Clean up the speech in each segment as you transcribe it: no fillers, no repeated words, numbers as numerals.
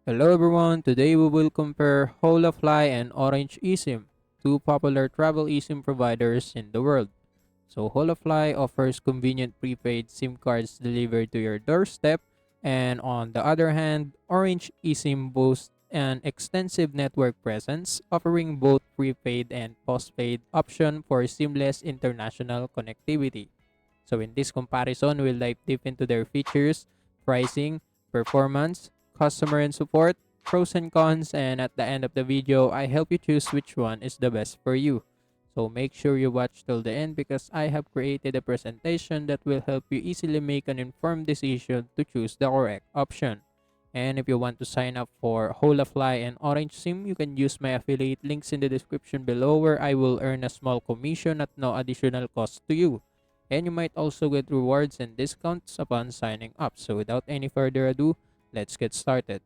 Hello everyone, today we will compare Holafly and Orange eSIM, two popular travel eSIM providers in the world. So Holafly offers convenient prepaid SIM cards delivered to your doorstep, and on the other hand, Orange eSIM boasts an extensive network presence, offering both prepaid and postpaid option for seamless international connectivity. So in this comparison, we'll dive deep into their features, pricing, performance, customer and support, pros and cons, and at the end of the video, I help you choose which one is the best for you. So make sure you watch till the end because I have created a presentation that will help you easily make an informed decision to choose the correct option. And if you want to sign up for Holafly and Orange SIM, you can use my affiliate links in the description below where I will earn a small commission at no additional cost to you. And you might also get rewards and discounts upon signing up. So without any further ado, let's get started.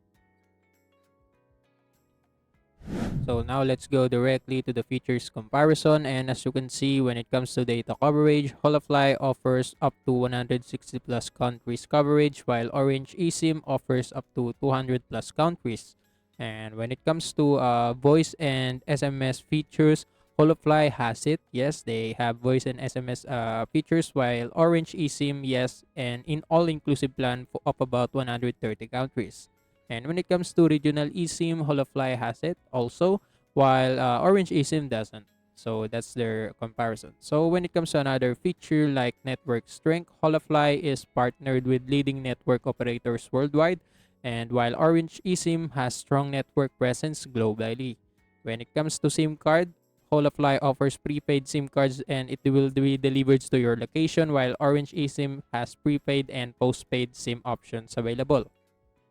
So now let's go directly to the features comparison, and as you can see, when it comes to data coverage, Holafly offers up to 160 plus countries coverage while Orange eSIM offers up to 200 plus countries. And when it comes to voice and SMS features, Holafly has it. Yes, they have voice and SMS features, while Orange eSIM, yes, and in all-inclusive plan of about 130 countries. And when it comes to regional eSIM, Holafly has it also, while Orange eSIM doesn't. So that's their comparison. So when it comes to another feature like network strength, Holafly is partnered with leading network operators worldwide, and while Orange eSIM has strong network presence globally. When it comes to SIM card, Holafly offers prepaid SIM cards and it will be delivered to your location, while Orange eSIM has prepaid and postpaid SIM options available.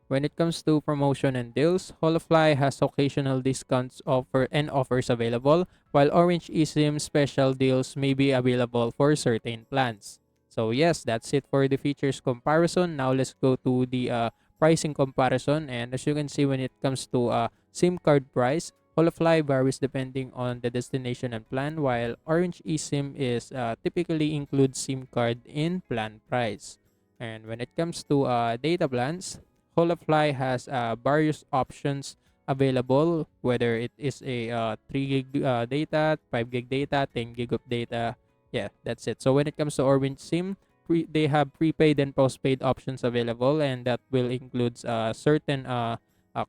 When it comes to promotion and deals, Holafly has occasional discounts offers available, while Orange eSIM special deals may be available for certain plans. So yes, that's it for the features comparison. Now let's go to the pricing comparison. And as you can see, when it comes to SIM card price, Holafly varies depending on the destination and plan, while Orange eSIM is typically includes SIM card in plan price. And when it comes to data plans, Holafly has various options available, whether it is a 3 gig data, 5 gig data, 10 gig of data. Yeah, that's it. So when it comes to Orange SIM, they have prepaid and postpaid options available, and that will include certain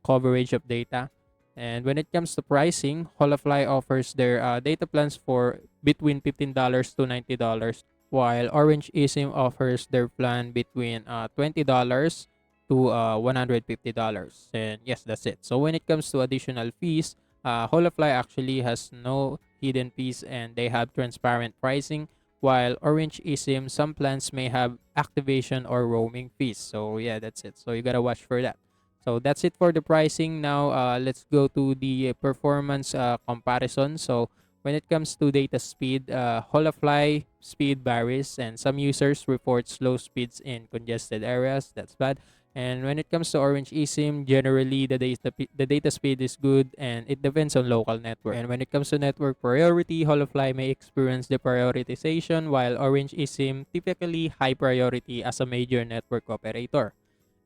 coverage of data. And when it comes to pricing, Holafly offers their data plans for between $15 to $90, while Orange eSIM offers their plan between $20 to $150. And yes, that's it. So when it comes to additional fees, Holafly actually has no hidden fees and they have transparent pricing, while Orange eSIM, some plans may have activation or roaming fees. So yeah, that's it. So you gotta watch for that. So that's it for the pricing. Now let's go to the performance comparison. So when it comes to data speed, Holafly speed varies, and some users report slow speeds in congested areas. That's bad. And when it comes to Orange eSIM, generally the data speed is good and it depends on local network. And when it comes to network priority, Holafly may experience deprioritization, while Orange eSIM typically high priority as a major network operator.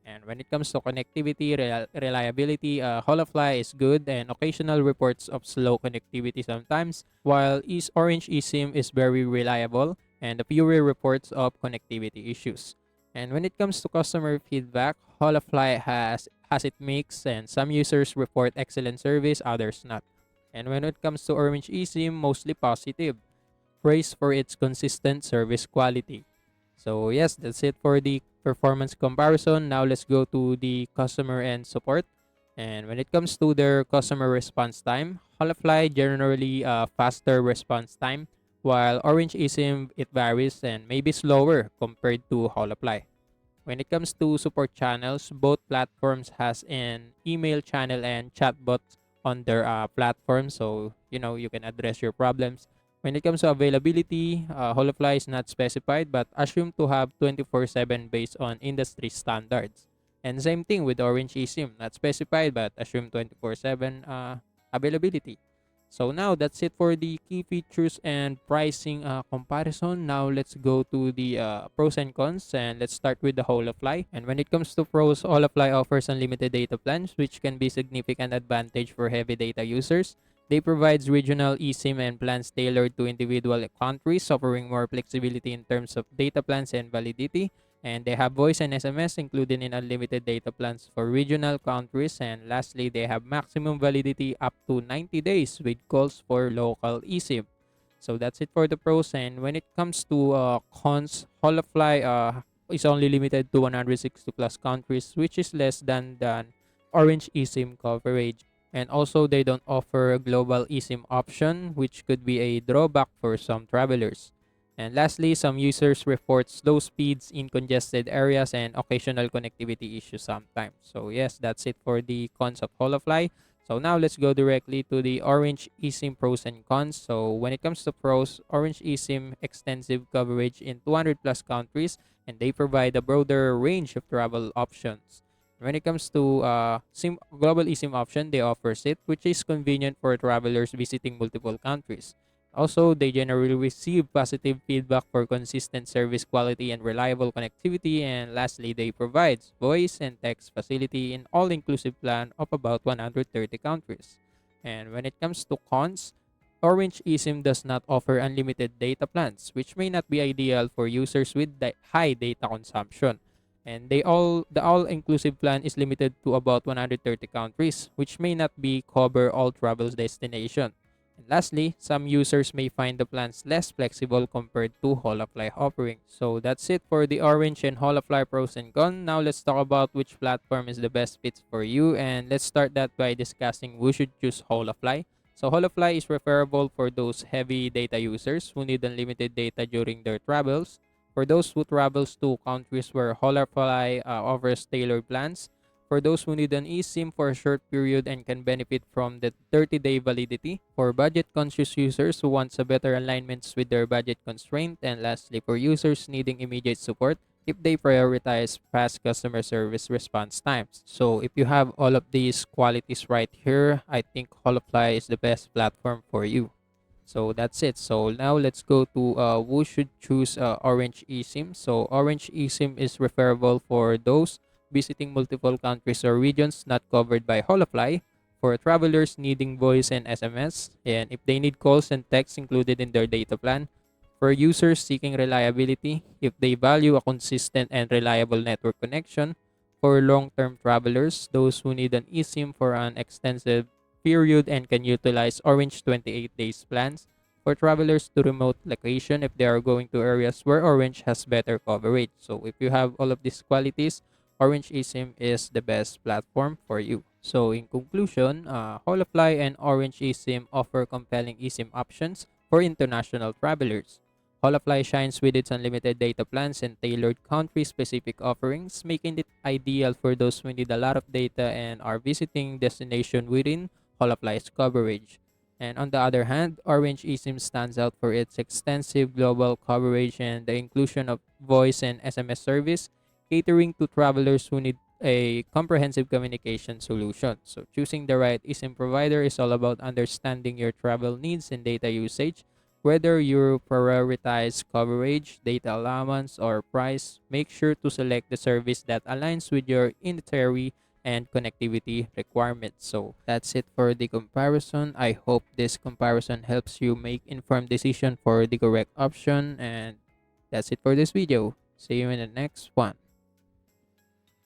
And when it comes to connectivity, reliability, Holafly is good and occasional reports of slow connectivity sometimes, while Orange eSIM is very reliable and fewer reports of connectivity issues. And when it comes to customer feedback, Holafly has it mixed, and some users report excellent service, others not. And when it comes to Orange eSIM, mostly positive, praised for its consistent service quality. So yes, that's it for the performance comparison. Now let's go to the customer and support. And when it comes to their customer response time, Holafly generally faster response time, while Orange eSIM it varies and may be slower compared to Holafly. When it comes to support channels, both platforms has an email channel and chatbot on their platform, so you can address your problems. When it comes to availability, Holofly is not specified but assumed to have 24/7 based on industry standards. And same thing with Orange eSIM, not specified but assumed 24/7 availability. So now that's it for the key features and pricing comparison. Now let's go to the pros and cons, and let's start with the Holafly. And when it comes to pros, Holafly offers unlimited data plans, which can be significant advantage for heavy data users. They provides regional eSIM and plans tailored to individual countries, offering more flexibility in terms of data plans and validity. And they have voice and SMS included in unlimited data plans for regional countries. And lastly, they have maximum validity up to 90 days with calls for local eSIM. So that's it for the pros. And when it comes to cons, Holafly is only limited to 160 plus countries, which is less than Orange eSIM coverage. And also, they don't offer a global eSIM option, which could be a drawback for some travelers. And lastly, some users report slow speeds in congested areas and occasional connectivity issues sometimes. So yes, that's it for the cons of Holafly. So now let's go directly to the Orange eSIM pros and cons. So when it comes to pros, Orange eSIM extensive coverage in 200 plus countries, and they provide a broader range of travel options. When it comes to global eSIM option, they offers it, which is convenient for travelers visiting multiple countries. Also, they generally receive positive feedback for consistent service quality and reliable connectivity. And lastly, they provide voice and text facility in all-inclusive plan of about 130 countries. And when it comes to cons, Orange eSIM does not offer unlimited data plans, which may not be ideal for users with high data consumption. And the all-inclusive plan is limited to about 130 countries, which may not be cover all travel destinations. And lastly, some users may find the plans less flexible compared to Holafly offerings. So that's it for the Orange and Holafly pros and cons. Now let's talk about which platform is the best fit for you, and let's start that by discussing who should choose Holafly. So Holafly is preferable for those heavy data users who need unlimited data during their travels. For those who travels to countries where Holafly offers tailored plans, for those who need an eSIM for a short period and can benefit from the 30-day validity, for budget-conscious users who wants a better alignments with their budget constraint, and lastly, for users needing immediate support if they prioritize fast customer service response times. So if you have all of these qualities right here, I think Holofly is the best platform for you. So that's it. So now let's go to who should choose Orange eSIM. So Orange eSIM is referable for those visiting multiple countries or regions not covered by Holafly, for travelers needing voice and SMS, and if they need calls and texts included in their data plan, for users seeking reliability, if they value a consistent and reliable network connection, for long-term travelers, those who need an eSIM for an extensive period and can utilize Orange 28 days plans, for travelers to remote location if they are going to areas where Orange has better coverage. So if you have all of these qualities, Orange eSIM is the best platform for you. So in conclusion, Holafly and Orange eSIM offer compelling eSIM options for international travelers. Holafly shines with its unlimited data plans and tailored country-specific offerings, making it ideal for those who need a lot of data and are visiting destination within Holafly's coverage. And on the other hand, Orange eSIM stands out for its extensive global coverage and the inclusion of voice and SMS service, catering to travelers who need a comprehensive communication solution. So choosing the right eSIM provider is all about understanding your travel needs and data usage. Whether you prioritize coverage, data allowance, or price, make sure to select the service that aligns with your itinerary and connectivity requirements. So that's it for the comparison. I hope this comparison helps you make informed decision for the correct option, and that's it for this video. See you in the next one.